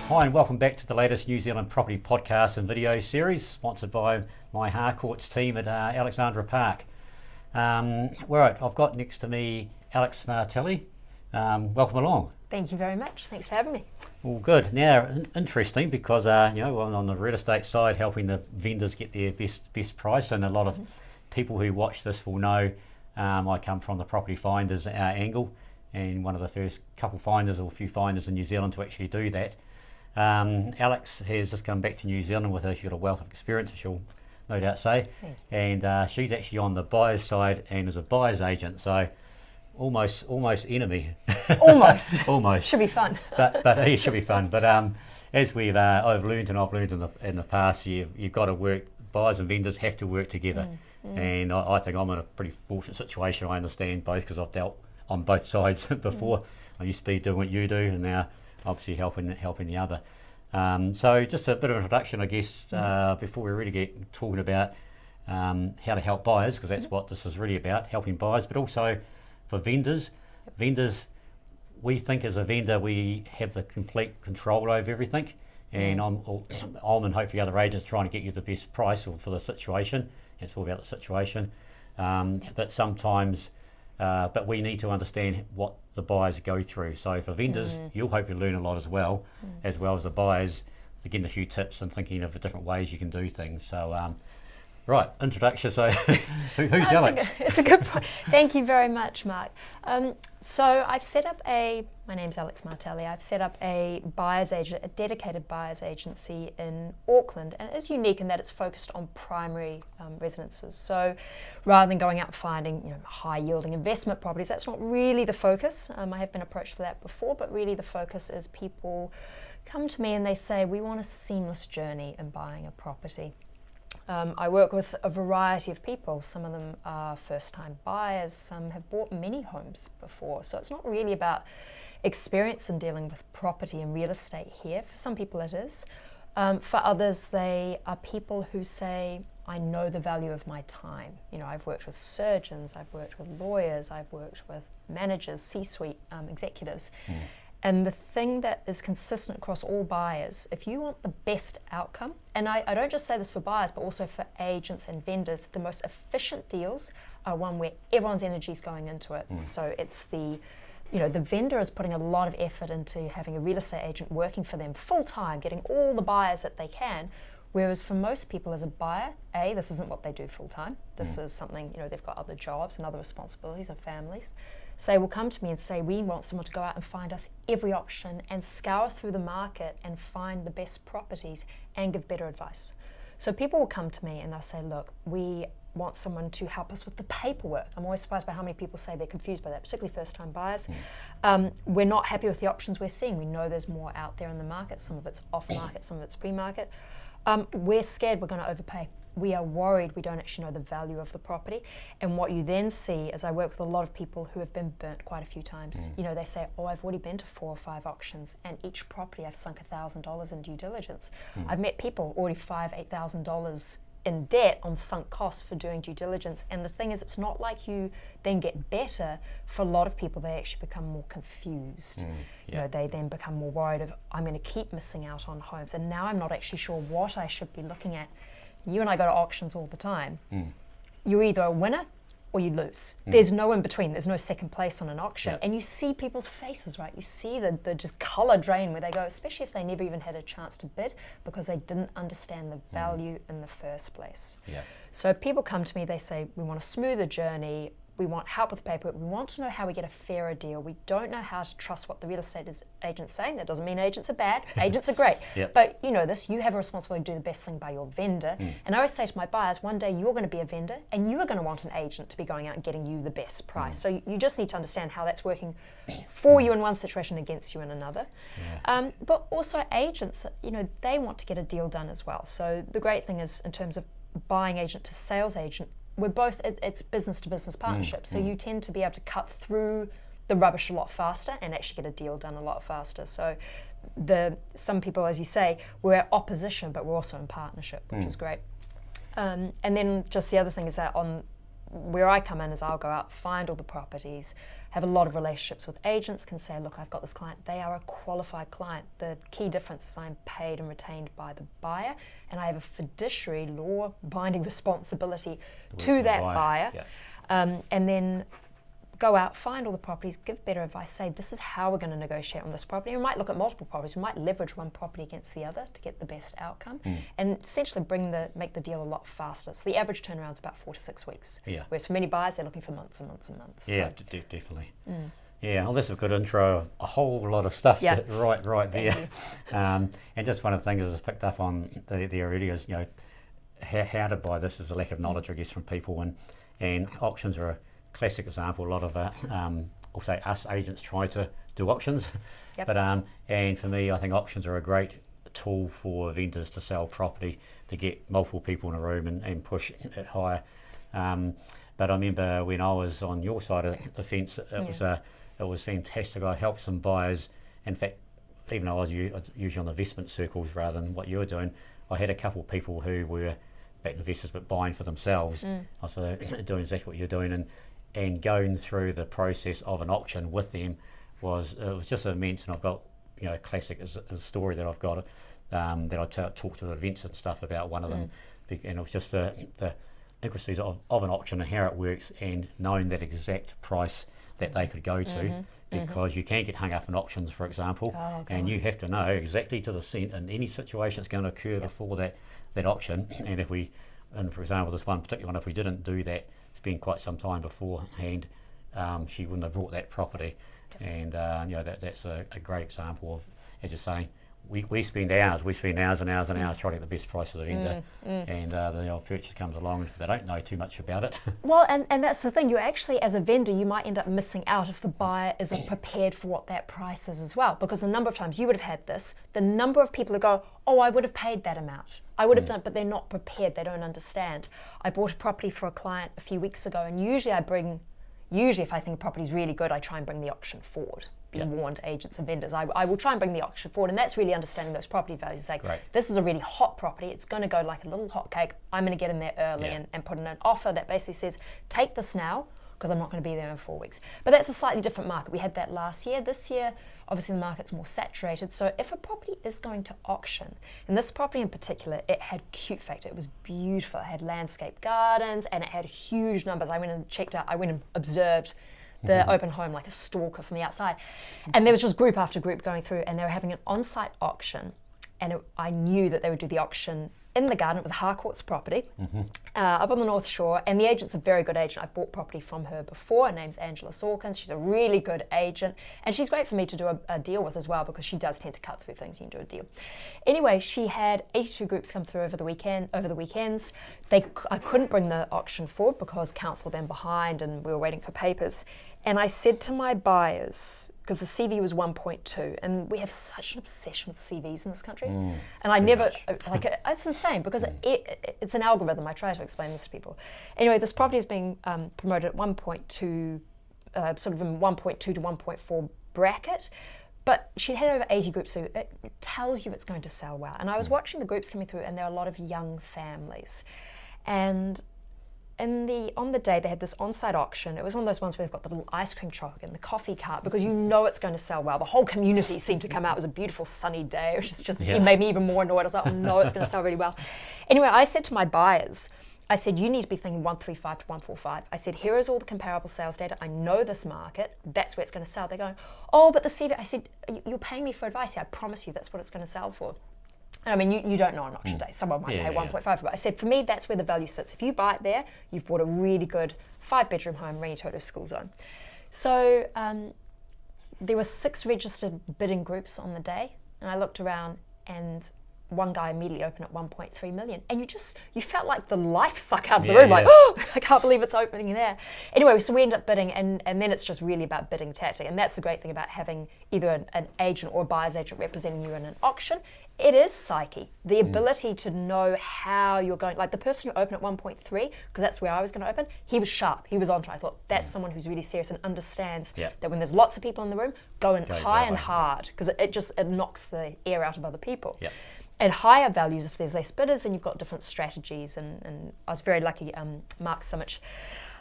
Hi and welcome back to the latest New Zealand property podcast and video series sponsored by my Harcourts team at Alexandra Park. Right, I've got next to me Alex Martelli. Welcome along. Thank you very much. Thanks for having me. All good. Now, interesting because on the real estate side, helping the vendors get their best price, and a lot of people who watch this will know I come from the property finders angle, and one of the first couple finders or few finders in New Zealand to actually do that. Alex has just come back to New Zealand with her. She's got a wealth of experience, she'll no doubt say, and she's actually on the buyer's side and is a buyer's agent, so almost enemy. Almost. Should be fun. but it should be fun. But as I've learned in the past, you've got to work. Buyers and vendors have to work together, and I think I'm in a pretty fortunate situation. I understand both because I've dealt on both sides before. I used to be doing what you do, and now obviously helping the other. So just a bit of an introduction, I guess, before we really get talking about how to help buyers, because that's what this is really about, helping buyers, but also for vendors. Vendors, we think as a vendor we have the complete control over everything, and I'm and hopefully other agents trying to get you the best price for the situation. It's all about the situation, but sometimes but we need to understand what the buyers go through. So for vendors, you'll hopefully learn a lot as well as the buyers, to getting a few tips and thinking of the different ways you can do things. So right, introduction. So who's Alex? It's a good point. Thank you very much, Mark. So I've set up my name's Alex Martelli. I've set up a dedicated buyer's agency in Auckland, and it is unique in that it's focused on primary residences. So rather than going out and finding high yielding investment properties, that's not really the focus. I have been approached for that before, but really the focus is people come to me and they say, we want a seamless journey in buying a property. I work with a variety of people. Some of them are first-time buyers, some have bought many homes before. So it's not really about experience in dealing with property and real estate here. For some people it is. For others, they are people who say, I know the value of my time. I've worked with surgeons, I've worked with lawyers, I've worked with managers, C-suite executives. And the thing that is consistent across all buyers, if you want the best outcome, and I don't just say this for buyers, but also for agents and vendors, the most efficient deals are one where everyone's energy is going into it. So it's the vendor is putting a lot of effort into having a real estate agent working for them full time, getting all the buyers that they can. Whereas for most people as a buyer, this isn't what they do full time. This is something, they've got other jobs and other responsibilities and families. So they will come to me and say, we want someone to go out and find us every option and scour through the market and find the best properties and give better advice. So people will come to me and they'll say, look, we want someone to help us with the paperwork. I'm always surprised by how many people say they're confused by that, particularly first-time buyers. We're not happy with the options we're seeing. We know there's more out there in the market. Some of it's off-market, some of it's pre-market. We're scared we're going to overpay. We are worried we don't actually know the value of the property. And what you then see is I work with a lot of people who have been burnt quite a few times. They say, I've already been to 4 or 5 auctions, and each property I've sunk $1,000 in due diligence. I've met people already $5,000, $8,000 in debt on sunk costs for doing due diligence. And the thing is, it's not like you then get better. For a lot of people, they actually become more confused. They then become more worried of, I'm going to keep missing out on homes, and now I'm not actually sure what I should be looking at. You and I go to auctions all the time. You're either a winner or you lose. There's no in between. There's no second place on an auction. And you see people's faces, right? You see the just colour drain where they go, especially if they never even had a chance to bid because they didn't understand the value in the first place. So people come to me, they say, we want a smoother journey. We want help with the paperwork. We want to know how we get a fairer deal. We don't know how to trust what the real estate agent's saying. That doesn't mean agents are bad. Agents are great. But you know this, you have a responsibility to do the best thing by your vendor. And I always say to my buyers, one day you're going to be a vendor and you are going to want an agent to be going out and getting you the best price. So you just need to understand how that's working for you in one situation, against you in another. But also agents, they want to get a deal done as well. So the great thing is, in terms of buying agent to sales agent, we're both, it's business to business partnership. So you tend to be able to cut through the rubbish a lot faster and actually get a deal done a lot faster. So some people, as you say, we're at opposition, but we're also in partnership, which is great. And then just the other thing is that on where I come in is I'll go out, find all the properties, have a lot of relationships with agents, can say, look, I've got this client, they are a qualified client. The key difference is I'm paid and retained by the buyer, and I have a fiduciary law binding responsibility to that buyer. And then go out, find all the properties, give better advice, say this is how we're going to negotiate on this property. We might look at multiple properties, we might leverage one property against the other to get the best outcome, and essentially make the deal a lot faster. So the average turnaround is about 4 to 6 weeks. Whereas for many buyers, they're looking for months and months and months. Yeah, so. Definitely. Yeah, well, that's a good intro of a whole lot of stuff right there. And just one of the things I just picked up on the already is, how to buy this is a lack of knowledge, I guess, from people, and auctions are a classic example. A lot of I'll say us agents try to do auctions, but and for me, I think auctions are a great tool for vendors to sell property, to get multiple people in a room and push it higher. But I remember when I was on your side of the fence, it was fantastic. I helped some buyers. In fact, even though I was usually on the investment circles rather than what you were doing, I had a couple of people who were back investors but buying for themselves. Also doing exactly what you're doing, and going through the process of an auction with them was just immense. And I've got a classic is a story that I've got that I talk to at events and stuff about one of them, and it was just the intricacies of an auction and how it works, and knowing that exact price that they could go to, because you can get hung up in auctions, for example, and you have to know exactly to the cent in any situation that's going to occur before that auction. And for example, this one particular one, if we didn't do that, it's been quite some time beforehand, she wouldn't have bought that property. And that's a great example of, as you're saying, we spend hours and hours and hours trying to get the best price for the vendor, and the old purchase comes along and they don't know too much about it. Well, and that's the thing, you actually, as a vendor, you might end up missing out if the buyer isn't prepared for what that price is as well, because the number of times you would have had this, the number of people who go, oh, I would have paid that amount, I would have done it, but they're not prepared, they don't understand. I bought a property for a client a few weeks ago, and usually if I think a property is really good, I try and bring the auction forward. Be warned, agents and vendors. I will try and bring the auction forward, and that's really understanding those property values. Like, this is a really hot property, it's going to go like a little hot cake. I'm going to get in there early and put in an offer that basically says, take this now, because I'm not going to be there in 4 weeks. But that's a slightly different market. We had that last year. This year, obviously the market's more saturated. So if a property is going to auction, and this property in particular, it had cute factor. It was beautiful. It had landscape gardens, and it had huge numbers. I went and observed the open home like a stalker from the outside. And there was just group after group going through, and they were having an on-site auction. And I knew that they would do the auction in the garden. It was a Harcourt's property up on the North Shore, and the agent's a very good agent. I've bought property from her before. Her name's Angela Sawkins. She's a really good agent, and she's great for me to do a deal with as well, because she does tend to cut through things. You can do a deal. Anyway, she had 82 groups come through over the weekends. I couldn't bring the auction forward because council had been behind and we were waiting for papers. And I said to my buyers, because the CV was 1.2, and we have such an obsession with CVs in this country. And I never, it's insane, because it's an algorithm. I try to explain this to people. Anyway, this property is being promoted at 1.2, sort of in 1.2 to 1.4 bracket, but she had over 80 groups, so it tells you it's going to sell well. And I was watching the groups coming through, and there are a lot of young families. And on the day they had this on-site auction. It was one of those ones where they've got the little ice cream truck and the coffee cart, because you know it's going to sell well. The whole community seemed to come out. It was a beautiful sunny day. It was just It made me even more annoyed. I was like, oh no, it's going to sell really well. Anyway, I said to my buyers, I said, you need to be thinking 135 to 145. I said, here is all the comparable sales data. I know this market. That's where it's going to sell. They're going, oh, but the CV. I said, you're paying me for advice here. I promise you that's what it's going to sell for. I mean, you don't know on auction day. Someone might pay 1.5 for it. But I said, for me, that's where the value sits. If you buy it there, you've bought a really good 5-bedroom home, Rangitoto school zone. So there were 6 registered bidding groups on the day. And I looked around, and one guy immediately opened at 1.3 million. And you felt like the life suck out of the room. Like, oh, I can't believe it's opening there. Anyway, so we end up bidding, and then it's just really about bidding tactic. And that's the great thing about having either an agent or a buyer's agent representing you in an auction. It is psyche, the ability to know how you're going. Like the person who opened at 1.3, because that's where I was going to open, he was sharp, he was on to it. I thought, that's someone who's really serious and understands that when there's lots of people in the room, go high and hard, because it knocks the air out of other people. At higher values, if there's less bidders, then you've got different strategies. And I was very lucky, Mark Sumich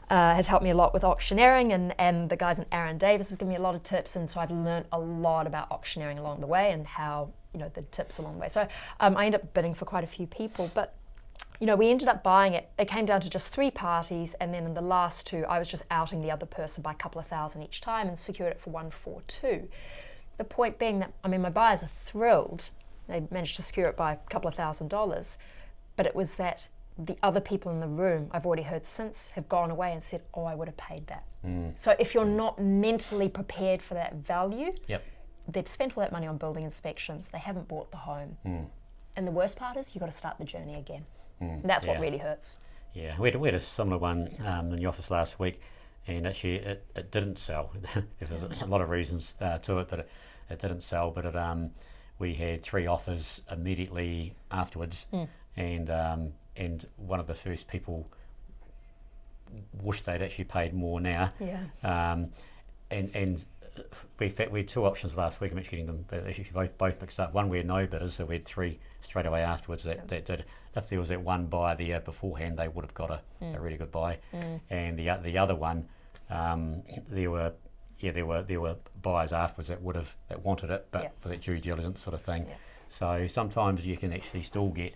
has helped me a lot with auctioneering, and the guys in Aaron Davis has given me a lot of tips, and so I've learned a lot about auctioneering along the way and how, the tips along the way. So I ended up bidding for quite a few people, but we ended up buying it. It came down to just 3 parties, and then in the last 2, I was just outing the other person by a couple of thousand each time and secured it for 142. The point being that, my buyers are thrilled. They managed to secure it by a couple of $1,000s, but it was that the other people in the room, I've already heard since, have gone away and said, oh, I would have paid that. So if you're not mentally prepared for that value, they've spent all that money on building inspections, they haven't bought the home. And the worst part is you've got to start the journey again. And that's what really hurts. Yeah, we had a similar one in the office last week, and actually it didn't sell. There was a lot of reasons to it, but it didn't sell. But we had 3 offers immediately afterwards, and one of the first people wished they'd actually paid more now. And we had 2 options last week. I'm actually getting them actually both mixed up. One, we had no bidders, so we had 3 straight away afterwards that did. If there was that one buyer there beforehand, they would have got a really good buy. And the other one, there were buyers afterwards that wanted it, but for that due diligence sort of thing. So sometimes you can actually still get,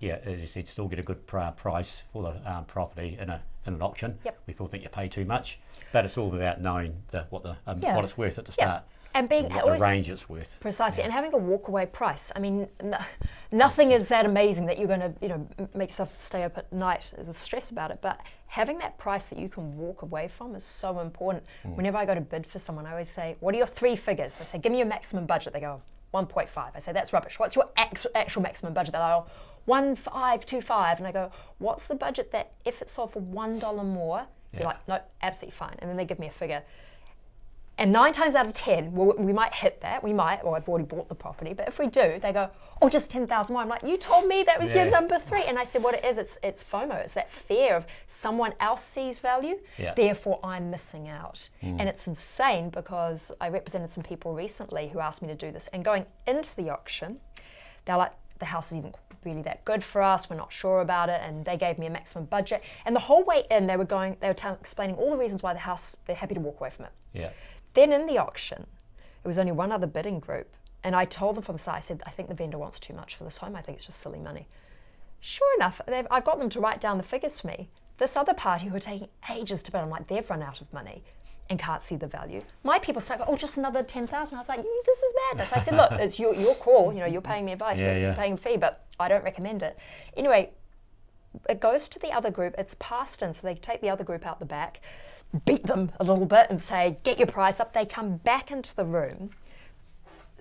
as you said, still get a good price for the property in an auction. People think you pay too much, but it's all about knowing what it's worth at the start. And being what the range it's worth. Precisely, and having a walkaway price. Nothing is that amazing that you're going to, make yourself stay up at night with stress about it. But having that price that you can walk away from is so important. Whenever I go to bid for someone, I always say, "What are your 3 figures?" I say, "Give me your maximum budget." They go, 1.5. I say, "That's rubbish. What's your actual maximum budget?" They go, 1,525, and I go, "What's the budget that if it sold for $1 more?" You're like, "No, absolutely fine." And then they give me a figure. And 9 times out of 10, we might hit that. We might, or I've already bought the property. But if we do, they go, "Oh, just 10,000 more." I'm like, "You told me that was your number 3." And I said, what it is, it's FOMO. It's that fear of someone else sees value, therefore I'm missing out. And it's insane because I represented some people recently who asked me to do this. And going into the auction, they're like, "The house is even really that good for us, we're not sure about it," and they gave me a maximum budget. And the whole way in, they were explaining all the reasons why the house, they're happy to walk away from it. Then in the auction, it was only one other bidding group, and I told them from the start, I said, "I think the vendor wants too much for this home. I think it's just silly money." Sure enough, I've got them to write down the figures for me. This other party who are taking ages to bid, I'm like, they've run out of money and can't see the value. My people start going, "Oh, just another 10,000. I was like, "This is madness." I said, "Look, it's your call. You're paying me advice, you're paying a fee, but I don't recommend it." Anyway, it goes to the other group. It's passed in, so they take the other group out the back, beat them a little bit and say, "Get your price up." They come back into the room.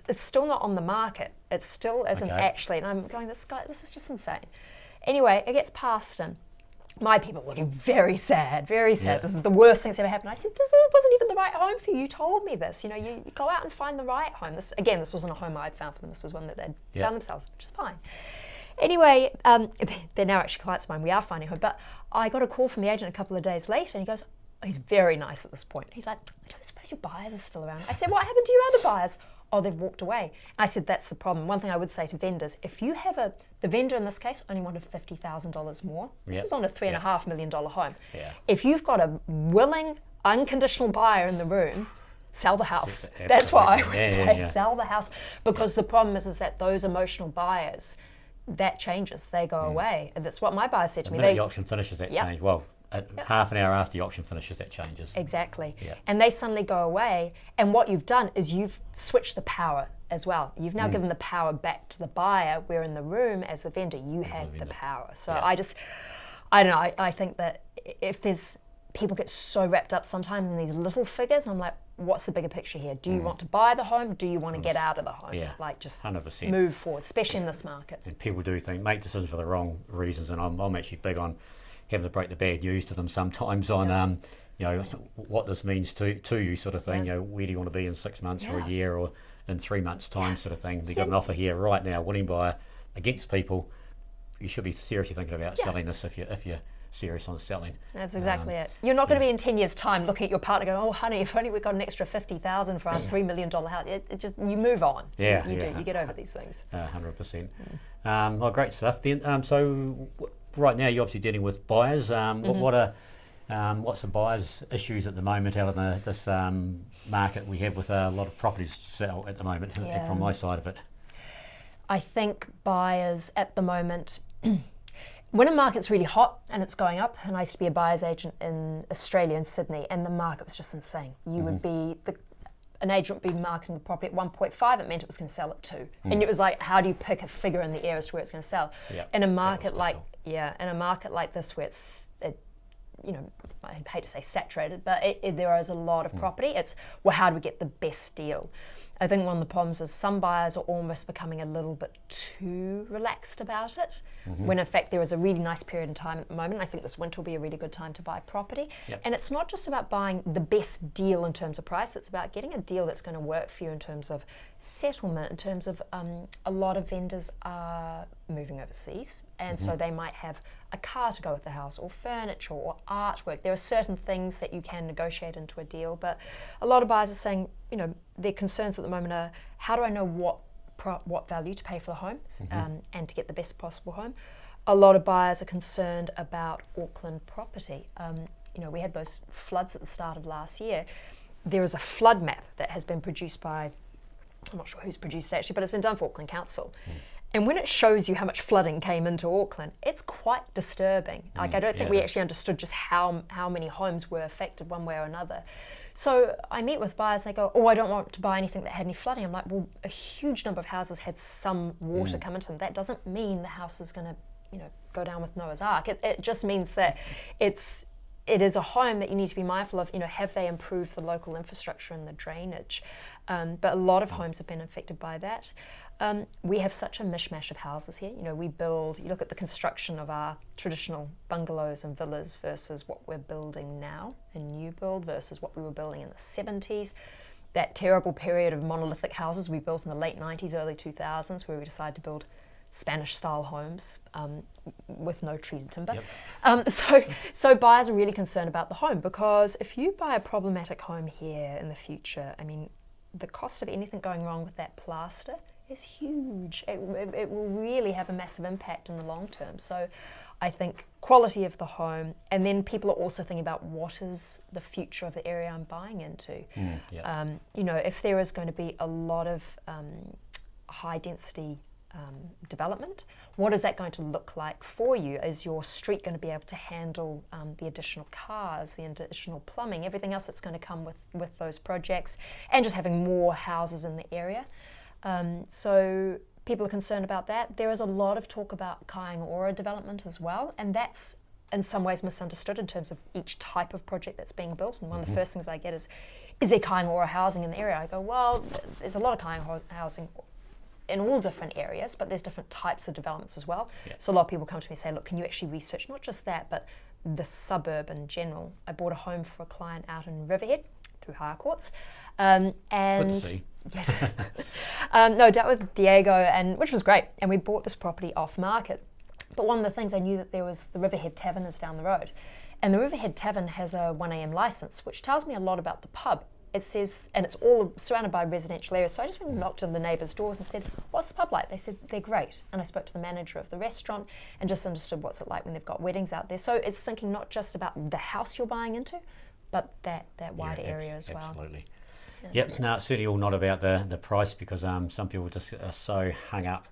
It's still not on the market. It still isn't actually. And I'm going, this is just insane. Anyway, it gets passed in. My people were looking very sad, very sad. This is the worst thing that's ever happened. I said, "This wasn't even the right home for you. You told me this. You go out and find the right home." This wasn't a home I'd found for them. This was one that they'd found themselves, which is fine. Anyway, they're now actually clients of mine. We are finding a home. But I got a call from the agent a couple of days later, and he goes, he's very nice at this point. He's like, "I don't suppose your buyers are still around." I said, "What happened to your other buyers?" "Oh, they've walked away." And I said, "That's the problem." One thing I would say to vendors, if you have the vendor in this case only wanted $50,000 more. This was on a $3.5 million home. If you've got a willing, unconditional buyer in the room, sell the house. That's what I would say, sell the house. Because the problem is that those emotional buyers, that changes, they go away. And that's what my buyer said to me. The auction finishes, that change. Well, half an hour after the auction finishes, that changes. Exactly. And they suddenly go away, and what you've done is you've switched the power as well. You've now given the power back to the buyer, where in the room as the vendor you had the power. So I don't know, I think that if there's, people get so wrapped up sometimes in these little figures, and I'm like, what's the bigger picture here? Do you want to buy the home? Do you want to get out of the home? Like, just 100%. Move forward, especially in this market. And people do make decisions for the wrong reasons, and I'm actually big on having to break the bad news to them sometimes on what this means to you, sort of thing. Where do you want to be in 6 months or a year or in 3 months time, sort of thing. You've got an offer here right now, willing buyer against people. You should be seriously thinking about selling this if you're serious on selling. That's exactly it. You're not going to be in 10 years time looking at your partner going, "Oh honey, if only we got an extra 50,000 for our $3 million house." It just, you move on. You get over these things. 100%. Well, great stuff then. So right now you're obviously dealing with buyers. What are what's the buyers' issues at the moment out in this market we have with a lot of properties to sell at the moment from my side of it? I think buyers at the moment, when a market's really hot and it's going up, and I used to be a buyer's agent in Australia, in Sydney, and the market was just insane. You would be, an agent would be marketing the property at 1.5, it meant it was going to sell at 2. And it was like, how do you pick a figure in the air as to where it's going to sell? In a market like this where I hate to say saturated, but there is a lot of property. It's, well, how do we get the best deal? I think one of the problems is some buyers are almost becoming a little bit too relaxed about it, when in fact there is a really nice period in time at the moment. I think this winter will be a really good time to buy property. And it's not just about buying the best deal in terms of price, it's about getting a deal that's going to work for you in terms of settlement, in terms of a lot of vendors are moving overseas, and so they might have a car to go with the house, or furniture, or artwork. There are certain things that you can negotiate into a deal, but a lot of buyers are saying, their concerns at the moment are, how do I know what value to pay for the home, and to get the best possible home? A lot of buyers are concerned about Auckland property. We had those floods at the start of last year. There is a flood map that has been produced by, I'm not sure who's produced it actually, but it's been done for Auckland Council. And when it shows you how much flooding came into Auckland, it's quite disturbing. I don't think we actually understood just how many homes were affected one way or another. So I meet with buyers, they go, I don't want to buy anything that had any flooding. I'm like, well, a huge number of houses had some water come into them. That doesn't mean the house is going to, go down with Noah's Ark. It just means that it is a home that you need to be mindful of, have they improved the local infrastructure and the drainage? But a lot of homes have been affected by that. We have such a mishmash of houses here. We build, you look at the construction of our traditional bungalows and villas versus what we're building now, a new build versus what we were building in the 70s. That terrible period of monolithic houses we built in the late 90s, early 2000s, where we decided to build Spanish-style homes with no treated timber. So buyers are really concerned about the home, because if you buy a problematic home here in the future, the cost of anything going wrong with that plaster is huge. It will really have a massive impact in the long term. So I think quality of the home, and then people are also thinking about what is the future of the area I'm buying into. If there is going to be a lot of high density development, what is that going to look like for you? Is your street going to be able to handle the additional cars, the additional plumbing, everything else that's going to come with those projects, and just having more houses in the area? So people are concerned about that. There is a lot of talk about Kaingaora development as well, and that's in some ways misunderstood in terms of each type of project that's being built. And one of the first things I get is there Kaingaora housing in the area? I go, well, there's a lot of Kaingaora housing in all different areas, but there's different types of developments as well. So a lot of people come to me and say, look, can you actually research not just that, but the suburb in general? I bought a home for a client out in Riverhead through Hire Courts. And good to see. Yes. Dealt with Diego, which was great. And we bought this property off market. But one of the things I knew that there was the Riverhead Tavern is down the road. And the Riverhead Tavern has a 1 a.m. license, which tells me a lot about the pub. It says, and it's all surrounded by residential areas. So I just went and knocked on the neighbours' doors and said, what's the pub like? They said, they're great. And I spoke to the manager of the restaurant and just understood what's it like when they've got weddings out there. So it's thinking not just about the house you're buying into, but that wider area as well. Absolutely. Yep, no, it's certainly all not about the price, because some people just are so hung up,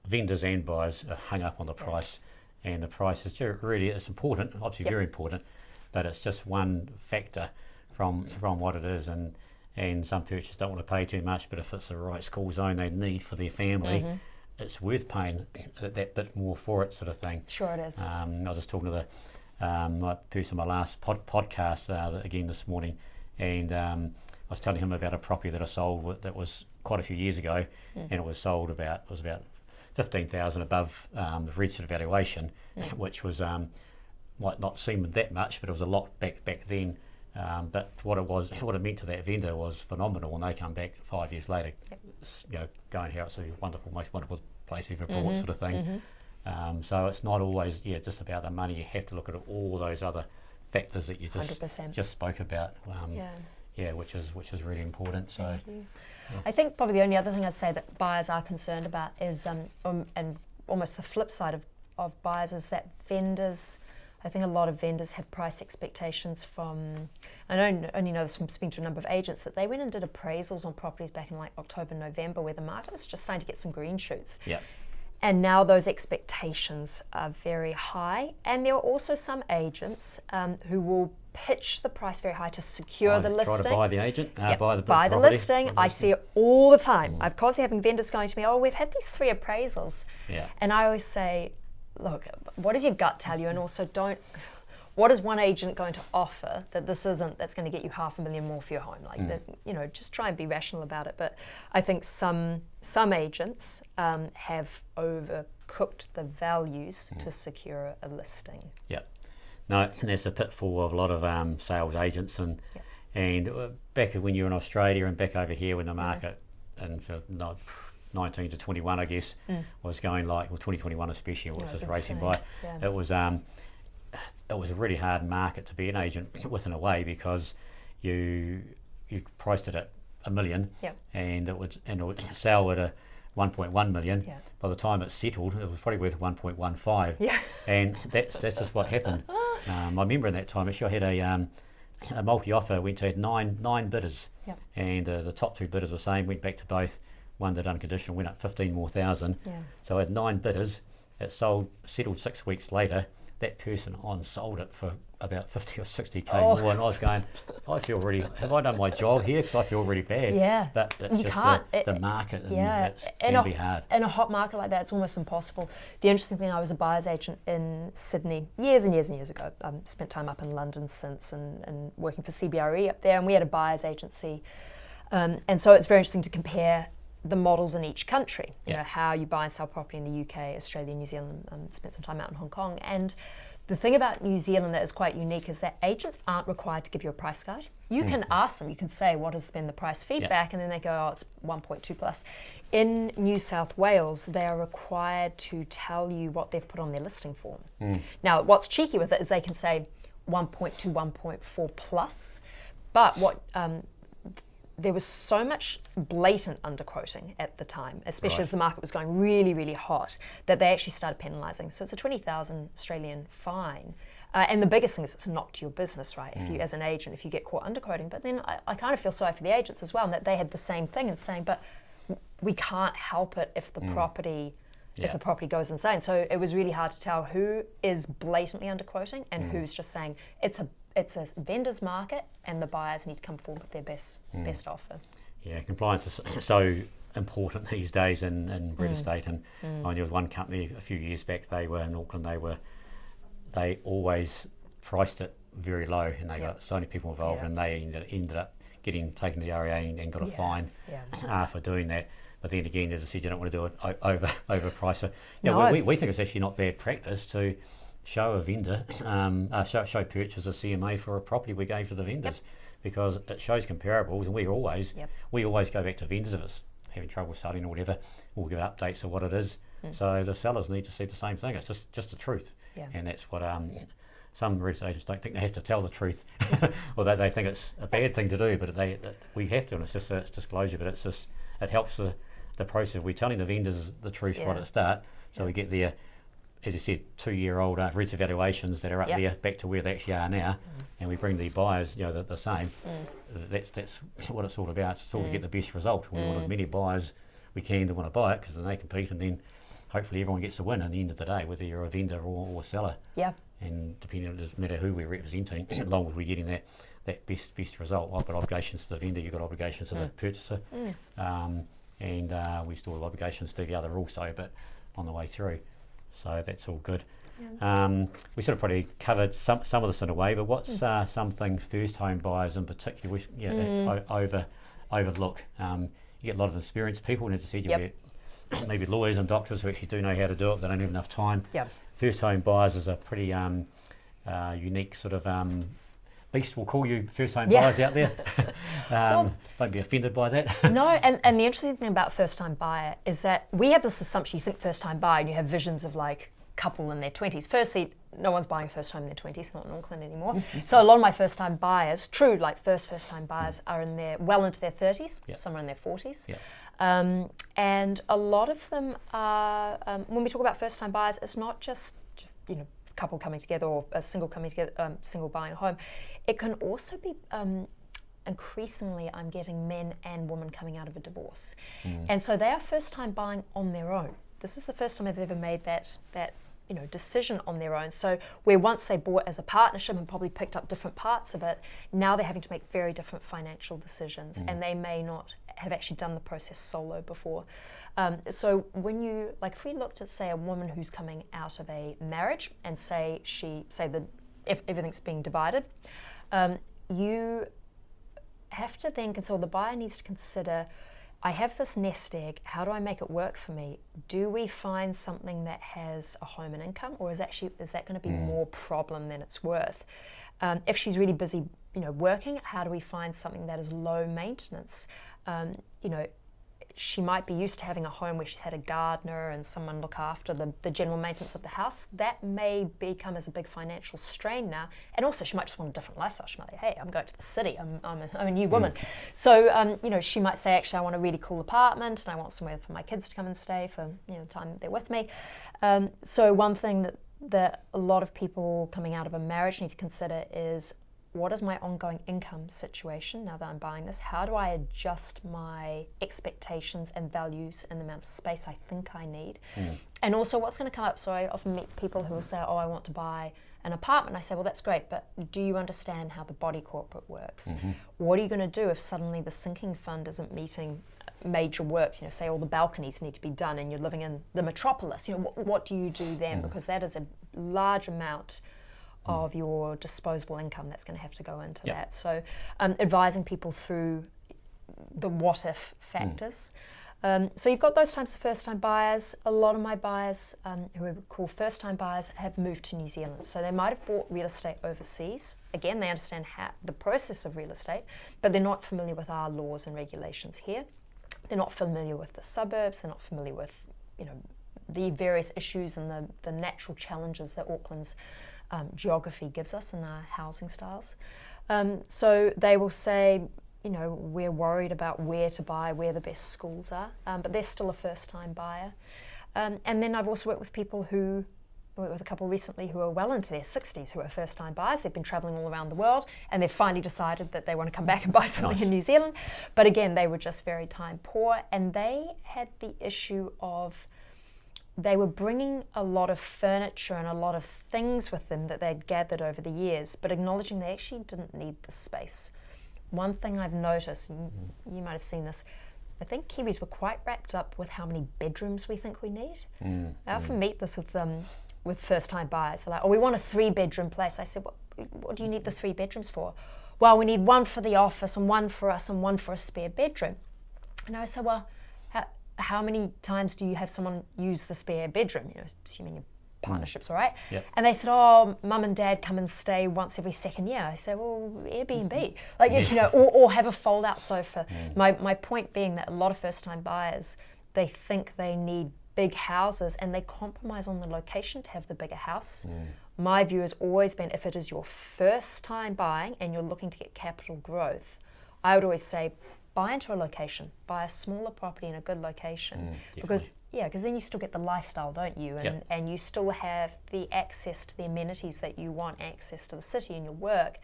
vendors and buyers are hung up on the price, and the price is really, it's important, obviously very important, but it's just one factor from what it is, and some people just don't want to pay too much, but if it's the right school zone they need for their family, it's worth paying that bit more for it, sort of thing. Sure it is. I was just talking to the person on my last podcast again this morning, and I was telling him about a property that I sold that was quite a few years ago, and it was sold about 15,000 above the registered valuation, which was might not seem that much, but it was a lot back then. But what it meant to that vendor was phenomenal, and they come back 5 years later, going how it's a wonderful, most wonderful place you've ever bought, sort of thing. So it's not always just about the money. You have to look at all those other factors that you just spoke about. Which is really important. So, I think probably the only other thing I'd say that buyers are concerned about is, and almost the flip side of buyers, is that vendors I think a lot of vendors have price expectations from, I only know this from speaking to a number of agents, that they went and did appraisals on properties back in like October, November, where the market was just starting to get some green shoots. Yeah. And now those expectations are very high. And there are also some agents who will pitch the price very high to secure the listing. Try to buy the agent, buy the listing. I see it all the time. I'm constantly having vendors going to me, oh, we've had these 3 appraisals. Yeah. And I always say, look, what does your gut tell you? And also what is one agent going to offer that this isn't, that's going to get you $500,000 more for your home? Like that, you know, just try and be rational about it. But I think some agents have overcooked the values to secure a listing. Yeah. No, and that's a pitfall of a lot of sales agents, and back when you were in Australia and back over here when the market and 19 to 21, I guess, was going like, well, 2021 especially, was just racing by. Yeah. It was a really hard market to be an agent with in a way, because you priced it at $1 million, and it would sell at a 1.1 million. Yeah. By the time it settled, it was probably worth 1.15. Yeah. And that's just what happened. I remember in that time, actually, I had a multi-offer. We had nine bidders, and the top 2 bidders were saying, went back to both. One did unconditional, went up 15 more thousand. Yeah. So I had 9 bidders. It settled 6 weeks later. That person sold it for about 50 or 60k more, and I was going, have I done my job here? Because I feel really bad. Yeah. But it's the market, and it can be hard. In a hot market like that, it's almost impossible. The interesting thing, I was a buyer's agent in Sydney years and years and years ago. Spent time up in London since, and working for CBRE up there, and we had a buyer's agency. And so it's very interesting to compare the models in each country, you know, how you buy and sell property in the UK, Australia, New Zealand, spent some time out in Hong Kong. And the thing about New Zealand that is quite unique is that agents aren't required to give you a price guide. You can ask them, you can say, what has been the price feedback? And then they go, oh, it's 1.2 plus. In New South Wales, they are required to tell you what they've put on their listing form. Now, what's cheeky with it is they can say 1.2, 1.4 plus, but what there was so much blatant underquoting at the time, especially as the market was going really, really hot, that they actually started penalising. So it's a 20,000 Australian fine. And the biggest thing is it's not to your business, right? If you, as an agent, if you get caught underquoting. But then I kind of feel sorry for the agents as well, and that they had the same thing and saying, but we can't help it if the property if the property goes insane. So it was really hard to tell who is blatantly underquoting and who's just saying it's a vendor's market and the buyers need to come forward with their best offer. Yeah, compliance is so important these days in real estate. And there was one company a few years back, they were in Auckland, they always priced it very low, and they got so many people involved, and they ended up getting taken to the REA and got a fine for doing that. But then again, as I said, you don't want to do it overprice it. We think it's actually not bad practice to show a vendor, show purchase a CMA for a property we gave to the vendors, because it shows comparables, and we always go back to vendors if it's having trouble selling or whatever. We'll give updates of what it is. So the sellers need to see the same thing. It's just the truth, and that's what some real estate agents don't think they have to tell the truth, or they think it's a bad thing to do. But we have to, and it's just it's disclosure. But it's just it helps the process. We're telling the vendors the truth right at the start, so we get there. As you said, 2-year-old REIT evaluations that are up there back to where they actually are now, and we bring the buyers, the same. That's what it's all about. It's all to get the best result. We want as many buyers we can to want to buy it, because then they compete, and then hopefully everyone gets a win at the end of the day, whether you're a vendor or a seller. Yeah. And depending on, it doesn't matter who we're representing, as long as we're getting that best result. I've got obligations to the vendor, you've got obligations to the purchaser, and we still have obligations to the other also, but on the way through. So that's all good. We sort of probably covered some of this in a way, but what's some things first home buyers in particular overlook? You get a lot of experienced people, and as I said, you get maybe lawyers and doctors who actually do know how to do it, they don't have enough time. First home buyers is a pretty unique sort of beast. We'll call you first home buyers out there. Don't be offended by that. No, and the interesting thing about first time buyer is that we have this assumption, you think first time buyer and you have visions of like couple in their 20s. Firstly, no one's buying a first home in their 20s, not in Auckland anymore. So a lot of my first time buyers, first time buyers are well into their 30s, some are in their 40s. And a lot of them are, when we talk about first time buyers, it's not just couple coming together or a single coming together, single buying a home. It can also be increasingly, I'm getting men and women coming out of a divorce, and so they are first time buying on their own. This is the first time they've ever made that decision on their own. So where once they bought as a partnership and probably picked up different parts of it, now they're having to make very different financial decisions, and they may not have actually done the process solo before. So when you, like, if we looked at, say, a woman who's coming out of a marriage and say if everything's being divided, you have to then consider, the buyer needs to consider, I have this nest egg, how do I make it work for me? Do we find something that has a home and income, or is that going to be more problem than it's worth? If she's really busy, working, how do we find something that is low maintenance? She might be used to having a home where she's had a gardener and someone look after the general maintenance of the house. That may become as a big financial strain now. And also she might just want a different lifestyle. She might say, hey, I'm going to the city, I'm a new woman. So, she might say, actually, I want a really cool apartment and I want somewhere for my kids to come and stay for time they're with me. So one thing that a lot of people coming out of a marriage need to consider is, what is my ongoing income situation now that I'm buying this? How do I adjust my expectations and values and the amount of space I think I need? And also what's going to come up, so I often meet people who will say, oh, I want to buy an apartment. I say, well, that's great, but do you understand how the body corporate works? What are you going to do if suddenly the sinking fund isn't meeting major works? Say all the balconies need to be done and you're living in the metropolis. What do you do then? Because that is a large amount of your disposable income that's going to have to go into that. So advising people through the what if factors. So you've got those types of first time buyers. A lot of my buyers who are called first time buyers have moved to New Zealand. So they might have bought real estate overseas. Again, they understand the process of real estate, but they're not familiar with our laws and regulations here. They're not familiar with the suburbs. They're not familiar with the various issues and the natural challenges that Auckland's geography gives us in our housing styles. So they will say, we're worried about where to buy, where the best schools are, but they're still a first-time buyer. And then I've also worked with people with a couple recently who are well into their 60s, who are first-time buyers. They've been travelling all around the world, and they've finally decided that they want to come back and buy something in New Zealand. But again, they were just very time poor, and they had the issue of they were bringing a lot of furniture and a lot of things with them that they'd gathered over the years, but acknowledging they actually didn't need the space. One thing I've noticed, and you might have seen this, I think Kiwis were quite wrapped up with how many bedrooms we think we need. I often meet this with first-time buyers. They're like, oh, we want a 3-bedroom place. I said, what do you need the 3 bedrooms for? Well, we need one for the office and one for us and one for a spare bedroom. And I said, well, how many times do you have someone use the spare bedroom? Assuming your partnership's all right. Yep. And they said, oh, mum and dad come and stay once every second year. I said, well, Airbnb, or have a fold-out sofa. My point being that a lot of first-time buyers, they think they need big houses and they compromise on the location to have the bigger house. My view has always been, if it is your first time buying and you're looking to get capital growth, I would always say, buy into a location, buy a smaller property in a good location, because then you still get the lifestyle, don't you? And you still have the access to the amenities that you want, access to the city and your work.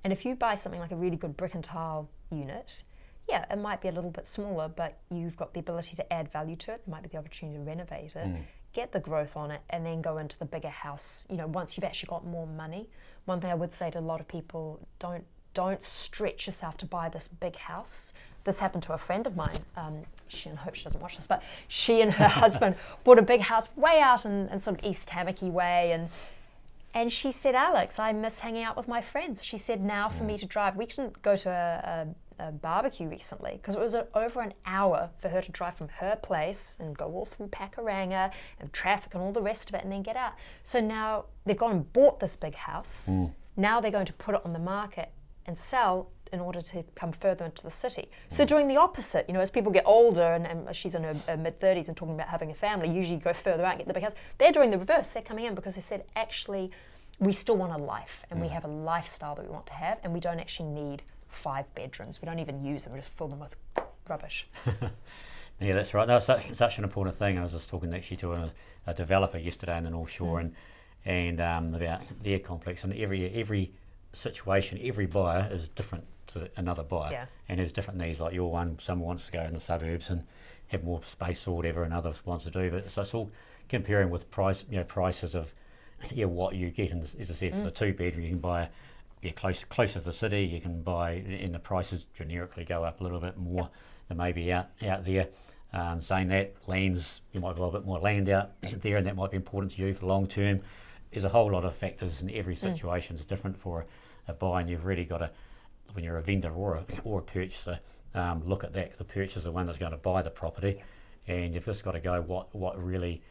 And if you buy something like a really good brick and tile unit, it might be a little bit smaller, but you've got the ability to add value to it. There might be the opportunity to renovate it, get the growth on it, and then go into the bigger house, once you've actually got more money. One thing I would say to a lot of people, don't stretch yourself to buy this big house. This happened to a friend of mine. I hope she doesn't watch this, but she and her husband bought a big house way out in sort of East Tamaki way, and she said, Alex, I miss hanging out with my friends. She said, now for me to drive, we couldn't go to a barbecue recently because it was over an hour for her to drive from her place and go all through Pakuranga and traffic and all the rest of it and then get out. So now they've gone and bought this big house. Now they're going to put it on the market and sell in order to come further into the city. So they're doing the opposite. As people get older, and she's in her mid-30s and talking about having a family, usually go further out and get the big house. They're doing the reverse. They're coming in because they said, actually, we still want a life, and we have a lifestyle that we want to have, and we don't actually need 5 bedrooms. We don't even use them. We just fill them with rubbish. Yeah, that's right. That's such an important thing. I was just talking actually to a developer yesterday in the North Shore, and about their complex. And every situation, every buyer is different to another buyer, and has different needs. Like your one, someone wants to go in the suburbs and have more space or whatever, and others wants to do. But so it's all comparing with prices of what you get. And as I said, for the 2-bedroom, you can buy closer to the city. You can buy, and the prices generically go up a little bit more than maybe out there. Saying that, lands, you might have a little bit more land out there, and that might be important to you for long term. There's a whole lot of factors, and every situation is different for a buy, and you've really got to, when you're a vendor or a purchaser, look at that. The purchaser is the one that's going to buy the property, and you've just got to go what really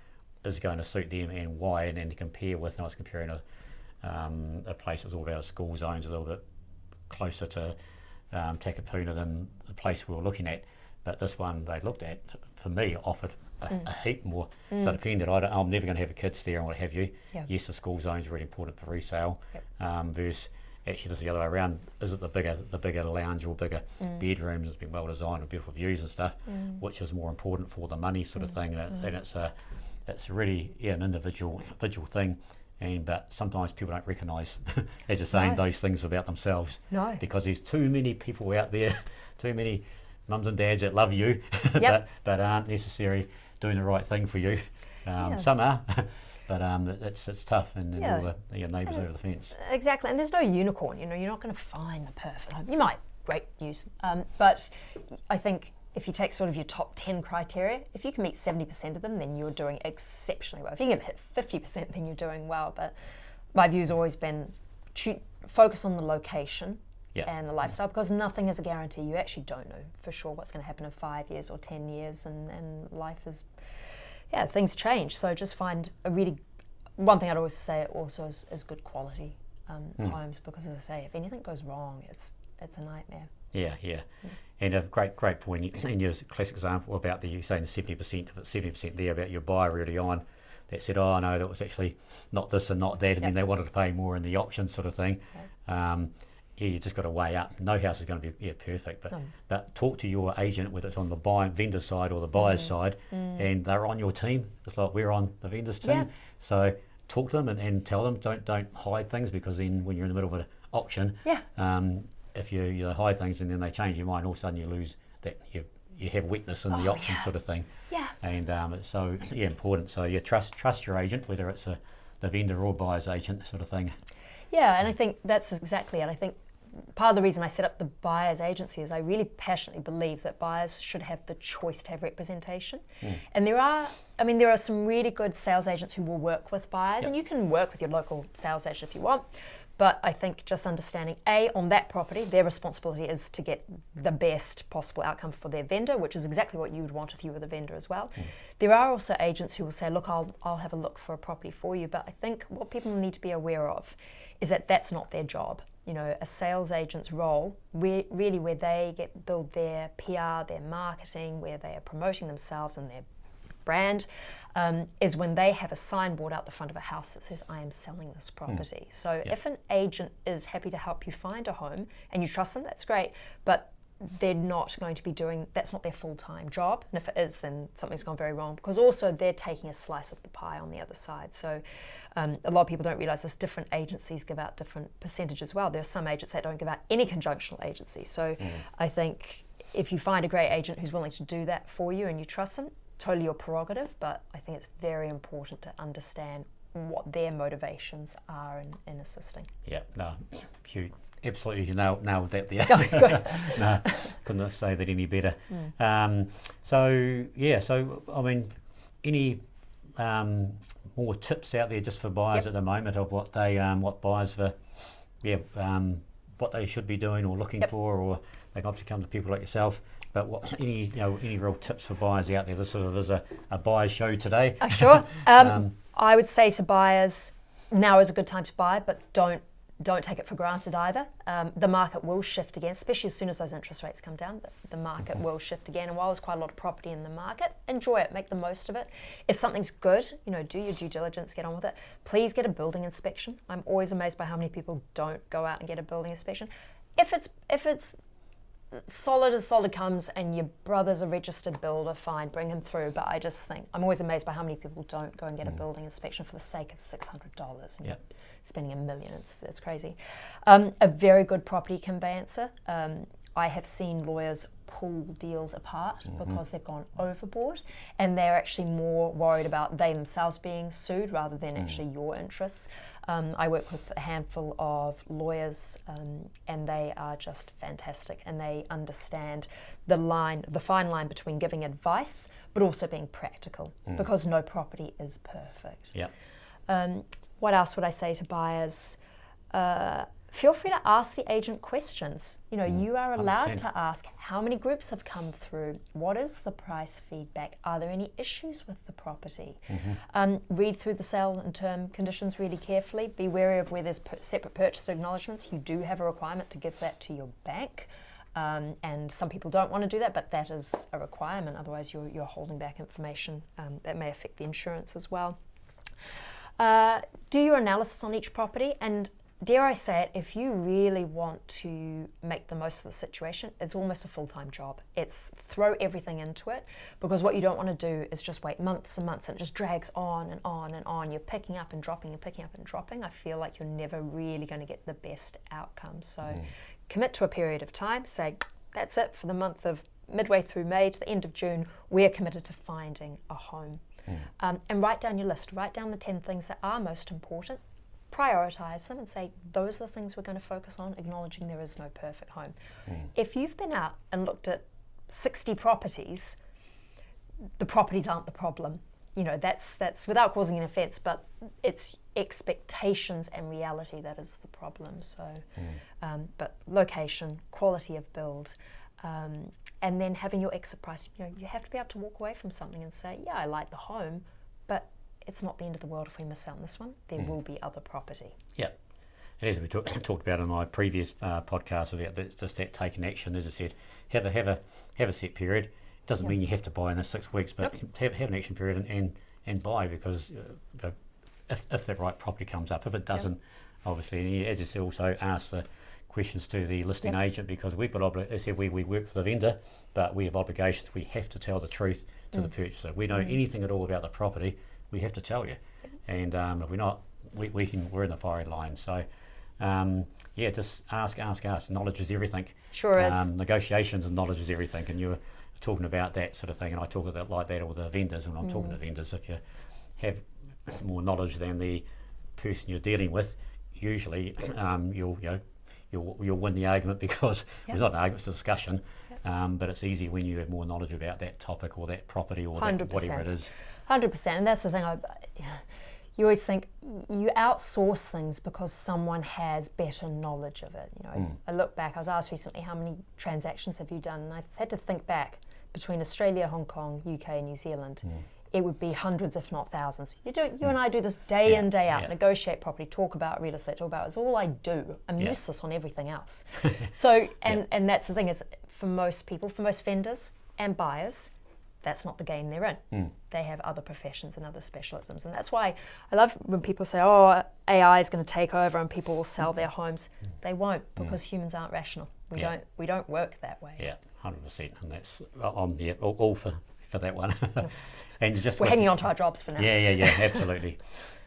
is going to suit them and why, and then compare with. And I was comparing a place that was all about school zones, a little bit closer to Takapuna than the place we were looking at. But this one they looked at, for me, offered a heap more. So it depended. I'm never going to have a kids there and what have you. Yes, the school zone is really important for resale. Versus actually just the other way around. Is it the bigger lounge or bigger bedrooms? It's been well designed with beautiful views and stuff, which is more important for the money sort of thing. And it's really an individual thing. But sometimes people don't recognise, as you're saying, those things about themselves. No. Because there's too many people out there, too many mums and dads that love you, but aren't necessarily doing the right thing for you. Some are, but it's tough, and all your neighbours over the fence. Exactly, and there's no unicorn. You're not going to find the perfect home. You might, great news, but I think if you take sort of your top 10 criteria, if you can meet 70% of them, then you're doing exceptionally well. If you can hit 50%, then you're doing well. But my view's always been focus on the location. And the lifestyle, because nothing is a guarantee. You actually don't know for sure what's going to happen in 5 years or 10 years, and life is, things change. So just find one thing I'd always say also is good quality homes, because as I say, if anything goes wrong, it's a nightmare. And a great point in your classic example about you saying 70% there about your buyer early on that said, oh no, that was actually not this and not that, and then they wanted to pay more in the option sort of thing. You just got to weigh up. No house is going to be perfect, but talk to your agent, whether it's on the vendor side or the buyer's side, and they're on your team. It's like we're on the vendor's team. So talk to them and tell them. Don't hide things, because then when you're in the middle of an auction, if you hide things and then they change your mind, all of a sudden you lose that you have weakness in the option sort of thing. And it's so important. So you trust your agent, whether it's the vendor or buyer's agent sort of thing. And I think that's exactly it. I think part of the reason I set up the buyer's agency is I really passionately believe that buyers should have the choice to have representation. And there are some really good sales agents who will work with buyers, and you can work with your local sales agent if you want. But I think just understanding, on that property, their responsibility is to get the best possible outcome for their vendor, which is exactly what you would want if you were the vendor as well. There are also agents who will say, look, I'll have a look for a property for you. But I think what people need to be aware of is that that's not their job. A sales agent's role, where they build their PR, their marketing, where they are promoting themselves and their brand, is when they have a signboard out the front of a house that says, I am selling this property. So if an agent is happy to help you find a home and you trust them, that's great, but they're not going to be that's not their full-time job. And if it is, then something's gone very wrong, because also they're taking a slice of the pie on the other side. So a lot of people don't realise this. Different agencies give out different percentages as well. There are some agents that don't give out any conjunctional agency. So I think if you find a great agent who's willing to do that for you and you trust them, totally your prerogative, but I think it's very important to understand what their motivations are in assisting. Absolutely, you nailed that there. No, couldn't say that any better. So I mean, any more tips out there just for buyers at the moment of what they what buyers for what they should be doing or looking for, or they can obviously come to people like yourself. But what any real tips for buyers out there? This sort of is a buyer's show today. Sure. I would say to buyers, now is a good time to buy, but don't take it for granted either. The market will shift again, especially as soon as those interest rates come down. The market will shift again, and while there's quite a lot of property in the market, enjoy it, make the most of it. If something's good, do your due diligence, get on with it. Please get a building inspection. I'm always amazed by how many people don't go out and get a building inspection. If it's solid as solid comes and your brother's a registered builder, fine, bring him through. But I just think, I'm always amazed by how many people don't go and get a building inspection for the sake of $600 and spending $1 million. It's crazy. A very good property conveyancer. I have seen lawyers pull deals apart because they've gone overboard, and they're actually more worried about they themselves being sued rather than actually your interests. I work with a handful of lawyers, and they are just fantastic, and they understand the fine line between giving advice but also being practical, because no property is perfect. What else would I say to buyers? Feel free to ask the agent questions. You know, you are allowed 100%. to ask how many groups have come through, what is the price feedback, are there any issues with the property? Read through the sale and term conditions really carefully. Be wary of where there's separate purchase acknowledgements. You do have a requirement to give that to your bank. And some people don't want to do that, but that is a requirement. Otherwise, you're holding back information that may affect the insurance as well. Do your analysis on each property, and dare I say it, if you really want to make the most of the situation, it's almost a full-time job. It's throw everything into it, because what you don't want to do is just wait months and months and it just drags on and on and on. You're picking up and dropping and picking up and dropping. I feel like you're never really going to get the best outcome. So commit to a period of time. Say, that's it for the month of midway through May to the end of June. We're committed to finding a home. And write down your list. Write down the 10 things that are most important. Prioritize them and say, those are the things we're going to focus on, acknowledging there is no perfect home. If you've been out and looked at 60 properties, the properties aren't the problem. You know, that's without causing an offence, but it's expectations and reality that is the problem. So, but location, quality of build, and then having your exit price. You know, you have to be able to walk away from something and say, yeah, I like the home, but it's not the end of the world if we miss out on this one. There will be other property. Yeah. And as we talked about in my previous podcast about just that taking action, as I said, have a set period. Doesn't mean you have to buy in the 6 weeks, but have an action period and buy, because if that right property comes up. If it doesn't, obviously, and as I said, also ask the questions to the listing agent, because we've got as I said, we work with the vendor, but we have obligations. We have to tell the truth to the purchaser. If we know anything at all about the property, we have to tell you, and if we're not, we're in the firing line. So just ask. Knowledge is everything. Sure is. Negotiations and knowledge is everything, and you're talking about that sort of thing, and I talk about like that with the vendors. When I'm talking to vendors, if you have more knowledge than the person you're dealing with, usually you'll win the argument, because it's not an argument, it's a discussion. But it's easy when you have more knowledge about that topic or that property or that, whatever it is. 100%, and that's the thing. You always think you outsource things because someone has better knowledge of it. You know, I look back. I was asked recently, how many transactions have you done? And I had to think back between Australia, Hong Kong, UK, and New Zealand. It would be hundreds, if not thousands. You and I do this day in, day out. Negotiate property, talk about real estate, talk about it's all I do. I'm useless on everything else. So, and that's the thing is, for most people, for most vendors and buyers, that's not the game they're in. They have other professions and other specialisms, and that's why I love when people say, "Oh, AI is going to take over and people will sell their homes." They won't, because humans aren't rational. We don't work that way. Yeah, 100%, and that's all for that one. And just we're hanging on to our jobs for now. Yeah, absolutely.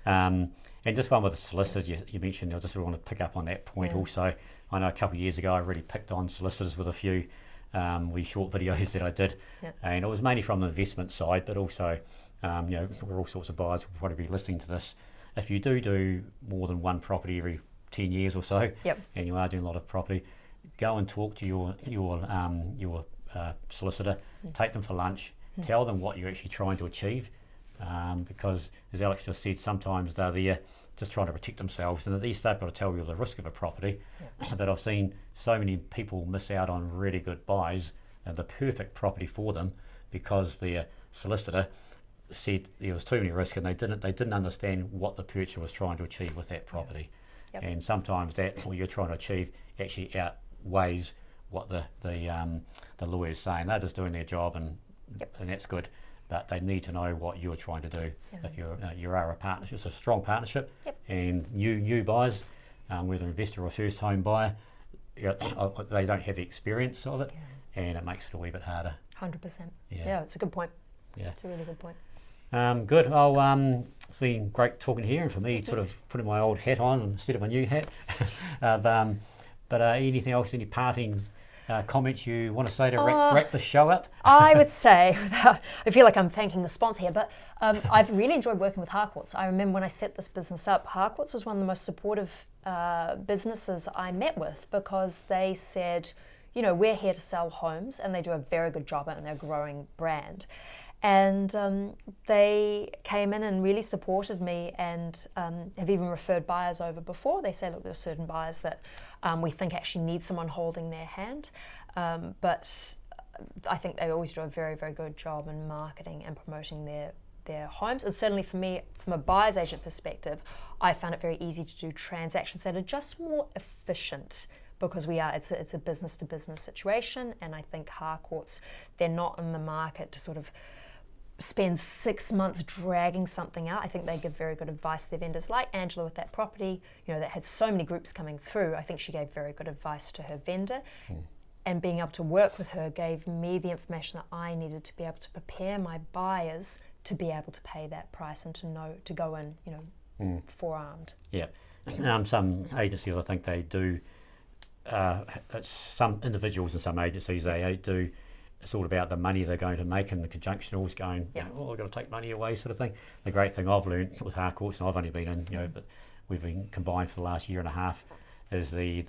And just one with the solicitors you mentioned, I just want to pick up on that point also. I know a couple of years ago I really picked on solicitors with a few short videos that I did, and it was mainly from the investment side, but also we're all sorts of buyers will probably be listening to this. If you do more than one property every 10 years or so, and you are doing a lot of property, go and talk to your solicitor, take them for lunch, tell them what you're actually trying to achieve, because as Alex just said, sometimes they're there just trying to protect themselves, and at least they've got to tell you the risk of a property. But I've seen so many people miss out on really good buys and the perfect property for them, because their solicitor said there was too many risks, and they didn't understand what the purchaser was trying to achieve with that property. And sometimes that what you're trying to achieve actually outweighs what the lawyer's saying. They're just doing their job, and that's good. But they need to know what you're trying to do. If you are a partnership, it's a strong partnership, and you buyers, whether investor or first home buyer, they don't have the experience of it, and it makes it a wee bit harder. 100%. Yeah. Yeah, it's a good point. Yeah. It's a really good point. Good. It's been great talking here, and for me, sort of putting my old hat on instead of a new hat. But anything else, any parting comments you want to say to wrap the show up? I would say, I feel like I'm thanking the sponsor here, but I've really enjoyed working with Harcourts. I remember when I set this business up, Harcourts was one of the most supportive businesses I met with, because they said, you know, we're here to sell homes, and they do a very good job and they're a growing brand. And they came in and really supported me, and have even referred buyers over before. They say, look, there are certain buyers that we think actually need someone holding their hand. But I think they always do a very, very good job in marketing and promoting their homes. And certainly for me, from a buyer's agent perspective, I found it very easy to do transactions that are just more efficient, because it's a business to business situation. And I think Harcourts, they're not in the market to sort of spend 6 months dragging something out. I think they give very good advice to their vendors, like Angela with that property, you know, that had so many groups coming through. I think she gave very good advice to her vendor. And being able to work with her gave me the information that I needed to be able to prepare my buyers to be able to pay that price, and to know to go in, you know, forearmed. Yeah. Some agencies, I think they do, it's some individuals and some agencies, they do, it's all about the money they're going to make, and the conjunctionals going, oh, I've got to take money away, sort of thing. The great thing I've learned with Harcourts, and I've only been in, you know, but we've been combined for the last year and a half, is the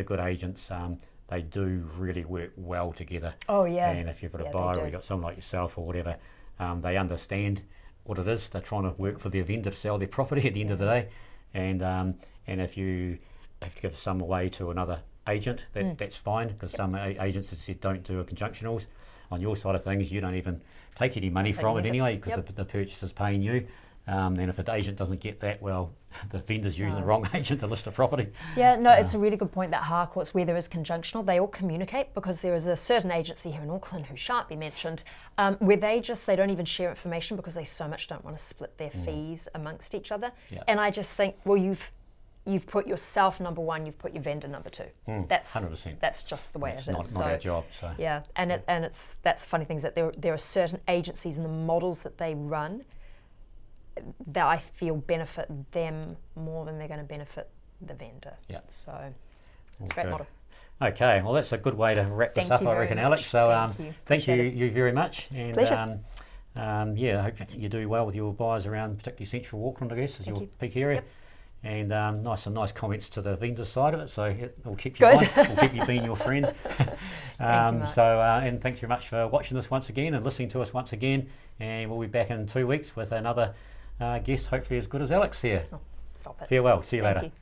good agents, they do really work well together. Oh yeah. And if you've got a buyer, or you've got someone like yourself or whatever, they understand what it is. They're trying to work for their vendor to sell their property at the end of the day. And if you have to give some away to another agent, that's fine, because some agents have said don't do a conjunctionals. On your side of things, you don't even take any money from it anyway, because the purchaser's paying you. And if an agent doesn't get that, well, the vendor's using the wrong agent to list a property. Yeah, no, it's a really good point that Harcourts, where there is conjunctional, they all communicate, because there is a certain agency here in Auckland, who shan't be mentioned, where they don't even share information, because they so much don't want to split their fees amongst each other. And I just think, well, you've put yourself number one, you've put your vendor number two. That's 100%. That's just the way it is. Not our job. So yeah, and that's the funny thing, is that there are certain agencies and the models that they run that I feel benefit them more than they're going to benefit the vendor. Yeah. So it's a great model. Okay, well, that's a good way to wrap this up, I reckon, Alex. So thank you very much. And pleasure. I hope you do well with your buyers around, particularly Central Auckland, I guess, is your peak area. Yep. And some nice comments to the vendor side of it, so it'll keep you on. We'll keep you being your friend. Thank you, Mark. And thanks very much for watching this once again and listening to us once again. And we'll be back in 2 weeks with another guest, hopefully as good as Alex here. Stop it. Farewell. See you later. Thank you.